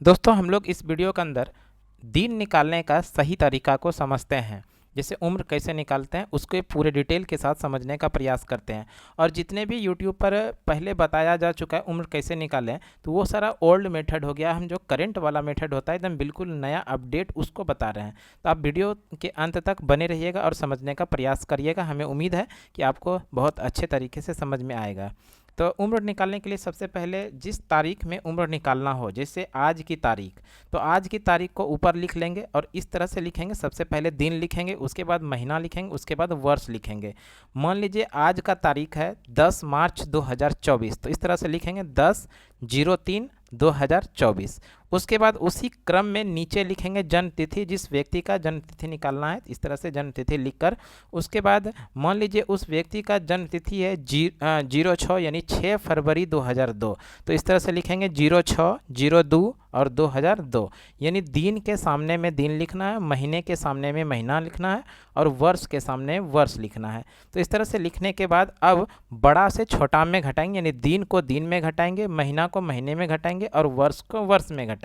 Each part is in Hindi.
दोस्तों हम लोग इस वीडियो के अंदर दिन निकालने का सही तरीका को समझते हैं। जैसे उम्र कैसे निकालते हैं उसको पूरे डिटेल के साथ समझने का प्रयास करते हैं। और जितने भी यूट्यूब पर पहले बताया जा चुका है उम्र कैसे निकालें, तो वो सारा ओल्ड मेथड हो गया। हम जो करंट वाला मेथड होता है एकदम बिल्कुल नया अपडेट उसको बता रहे हैं। तो आप वीडियो के अंत तक बने रहिएगा और समझने का प्रयास करिएगा। हमें उम्मीद है कि आपको बहुत अच्छे तरीके से समझ में आएगा। तो उम्र निकालने के लिए सबसे पहले जिस तारीख में उम्र निकालना हो, जैसे आज की तारीख, तो आज की तारीख को ऊपर लिख लेंगे और इस तरह से लिखेंगे। सबसे पहले दिन लिखेंगे, उसके बाद महीना लिखेंगे, उसके बाद वर्ष लिखेंगे। मान लीजिए आज का तारीख है 10 मार्च 2024, तो इस तरह से लिखेंगे 10/03/2024। उसके बाद उसी क्रम में नीचे लिखेंगे जन्म तिथि, जिस व्यक्ति का जन्म तिथि निकालना है इस तरह से जन्म तिथि लिखकर। उसके बाद मान लीजिए उस व्यक्ति का जन्म तिथि है 06 यानी 6 फरवरी 2002, तो इस तरह से लिखेंगे 06 02 और 2002। यानी दिन के सामने में दिन लिखना है, महीने के सामने में महीना लिखना है और वर्ष के सामने वर्ष लिखना है। तो इस तरह से लिखने के बाद अब बड़ा से छोटा में घटाएंगे, यानी दिन को दिन में घटाएंगे, महीना को महीने में घटाएंगे और वर्ष को वर्ष में घटाएंगे।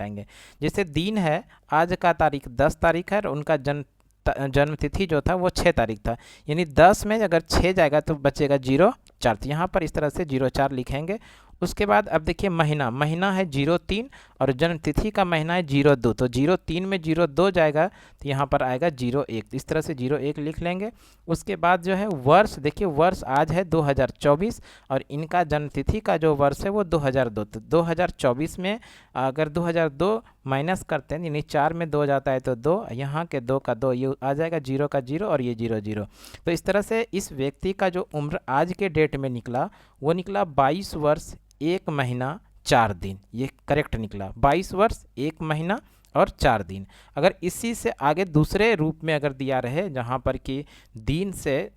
जैसे दिन है, आज का तारीख 10 तारीख है और उनका जन्म तिथि जो था वो 6 तारीख था, यानी 10 में अगर 6 जाएगा तो बचेगा 04। तो यहाँ पर इस तरह से 04 लिखेंगे। उसके बाद अब देखिए महीना है 03 और जन्म तिथि का महीना है 02, तो 03 में 02 जाएगा तो यहाँ पर आएगा 01, तो इस तरह से 01 लिख लेंगे। उसके बाद जो है वर्ष, देखिए वर्ष आज है 2024 और इनका जन्म तिथि का जो वर्ष है वो 2002, तो 2024 में अगर 2002 माइनस करते हैं, यानी 4 में 2 जाता है तो 2, यहाँ के 2 का 2, ये आ जाएगा 0 का 0 और ये 00। तो इस तरह से इस व्यक्ति का जो उम्र आज के डेट में निकला वो निकला 22 वर्ष 1 महीना 4 दिन। ये करेक्ट निकला, 22 वर्ष 1 महीना और 4 दिन। अगर इसी से आगे दूसरे रूप में अगर दिया रहे जहाँ पर कि दिन से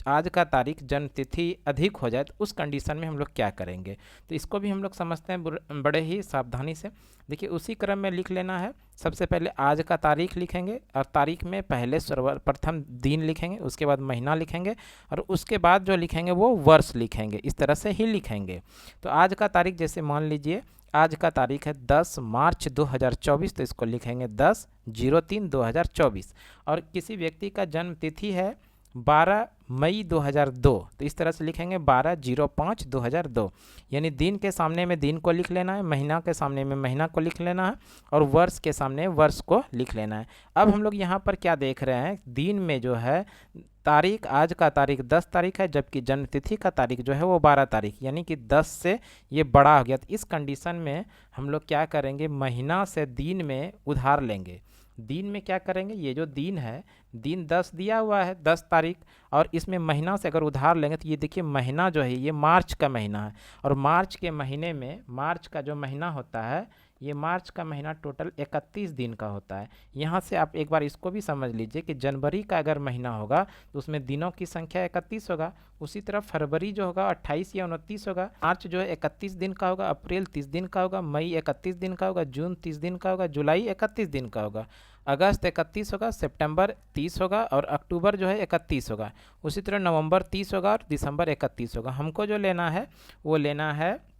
आज का तारीख जन्म तिथि अधिक हो जाए, तो उस कंडीशन में हम लोग क्या करेंगे, तो इसको भी हम लोग समझते हैं बड़े ही सावधानी से। देखिए उसी क्रम में लिख लेना है। सबसे पहले आज का तारीख लिखेंगे और तारीख में पहले सर्वप्रथम दिन लिखेंगे, उसके बाद महीना लिखेंगे और उसके बाद जो लिखेंगे वो वर्ष लिखेंगे। इस तरह से ही लिखेंगे। तो आज का तारीख जैसे मान लीजिए आज का तारीख है 10 मार्च 2024, तो इसको लिखेंगे 10/03/2024। और किसी व्यक्ति का जन्म तिथि है 12 मई 2002, तो इस तरह से लिखेंगे 12/05/2002। यानी दिन के सामने में दिन को लिख लेना है, महीना के सामने में महीना को लिख लेना है और वर्ष के सामने वर्ष को लिख लेना है। अब हम लोग यहाँ पर क्या देख रहे हैं, दिन में जो है तारीख, आज का तारीख 10 तारीख है जबकि जन्म तिथि का तारीख जो है वो 12 तारीख, यानी कि 10 से ये बड़ा हो गया। तो इस कंडीशन में हम लोग क्या करेंगे, महीना से दिन में उधार लेंगे। दिन में क्या करेंगे, ये जो दिन है, दिन 10 दिया हुआ है 10 तारीख, और इसमें महीना से अगर उधार लेंगे तो ये देखिए महीना जो है ये मार्च का महीना है और मार्च के महीने में मार्च का जो महीना होता है, ये मार्च का महीना टोटल 31 दिन का होता है। यहाँ से आप एक बार इसको भी समझ लीजिए कि जनवरी का अगर महीना होगा तो उसमें दिनों की संख्या 31 होगा। उसी तरह फरवरी जो होगा 28 या 29 होगा, मार्च जो है 31 दिन का होगा, अप्रैल 30 दिन का होगा, मई 31 दिन का होगा, जून 30 दिन का होगा, जुलाई 31 दिन का होगा, अगस्त 31 होगा, सितंबर 30 होगा और अक्टूबर जो है 31 होगा। उसी तरह नवंबर 30 होगा और दिसंबर 31 होगा। हमको जो लेना है वो लेना है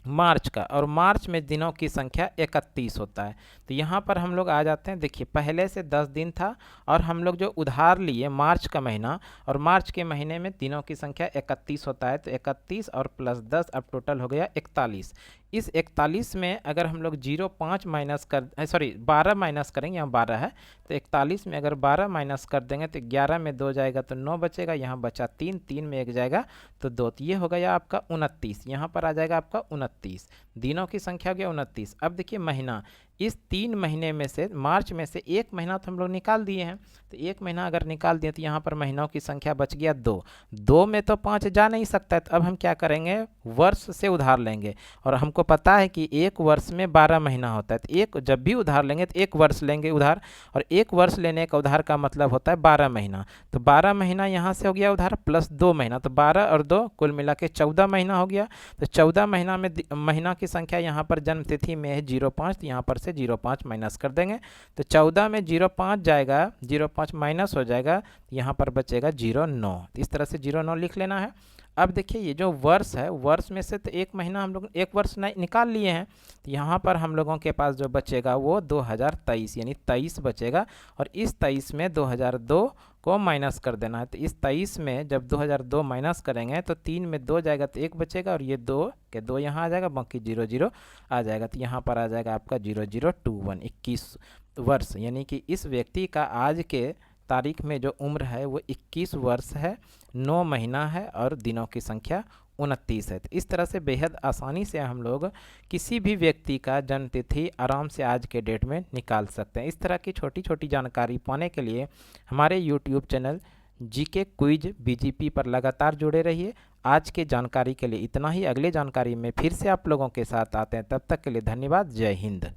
मार्च का, और मार्च में दिनों की संख्या 31 होता है। तो यहाँ पर हम लोग आ जाते हैं। देखिए पहले से 10 दिन था और हम लोग जो उधार लिए मार्च का महीना, और मार्च के महीने में दिनों की संख्या 31 होता है, तो 31 और प्लस 10 अब टोटल हो गया 41। इस 41 में अगर हम लोग 05 माइनस कर, सॉरी 12 माइनस करेंगे, यहाँ 12 है, तो 41 में अगर 12 माइनस कर देंगे तो 11 में 2 जाएगा तो 9 बचेगा, यहाँ बचा 3, 3 में 1 जाएगा तो 2, तो ये हो गया आपका 29। यहाँ पर आ जाएगा आपका 29, दिनों की संख्या हो गया 29। अब देखिए महीना, इस 3 महीने में से मार्च में से 1 महीना तो हम लोग निकाल दिए हैं, तो 1 महीना अगर निकाल दिए तो यहाँ पर महीनों की संख्या बच गया 2। 2 में तो 5 जा नहीं सकता है, तो अब हम क्या करेंगे, वर्ष से उधार लेंगे। और हमको पता है कि एक वर्ष में 12 महीना होता है, तो एक जब भी उधार लेंगे तो 1 वर्ष लेंगे उधार, और 1 वर्ष लेने का उधार का मतलब होता है 12 महीना। तो 12 महीना यहाँ से हो गया उधार प्लस 2 महीना, तो 12 और 2 कुल मिला के 14 महीना हो गया। तो 14 महीना में महीना की संख्या यहाँ पर जन्म तिथि में है 05, तो यहाँ पर से 05 माइनस कर देंगे, तो 14 में 05 जाएगा, 05 माइनस हो जाएगा, यहाँ पर बचेगा 09। इस तरह से 09 लिख लेना है। अब देखिए ये जो वर्ष है, वर्ष में से तो एक महीना हम लोग एक वर्ष निकाल लिए हैं, तो यहाँ पर हम लोगों के पास जो बचेगा वो 2023 यानी 23 बचेगा। और इस 23 में 2002 को माइनस कर देना है। तो इस 23 में जब 2002 माइनस करेंगे तो 3 में 2 जाएगा तो 1 बचेगा, और ये 2 के 2 यहाँ आ जाएगा, बाकी 0 0 आ जाएगा। तो यहाँ पर आ जाएगा आपका 0021 21 वर्ष, यानी कि इस व्यक्ति का आज के तारीख में जो उम्र है वो 21 वर्ष है, 9 महीना है और दिनों की संख्या 29 है। तो इस तरह से बेहद आसानी से हम लोग किसी भी व्यक्ति का जन्म तिथि आराम से आज के डेट में निकाल सकते हैं। इस तरह की छोटी छोटी जानकारी पाने के लिए हमारे YouTube channel GK quiz BGP पर लगातार जुड़े रहिए। आज के जानकारी के लिए इतना ही, अगले जानकारी में फिर से आप लोगों के साथ आते हैं, तब तक के लिए धन्यवाद। जय हिंद।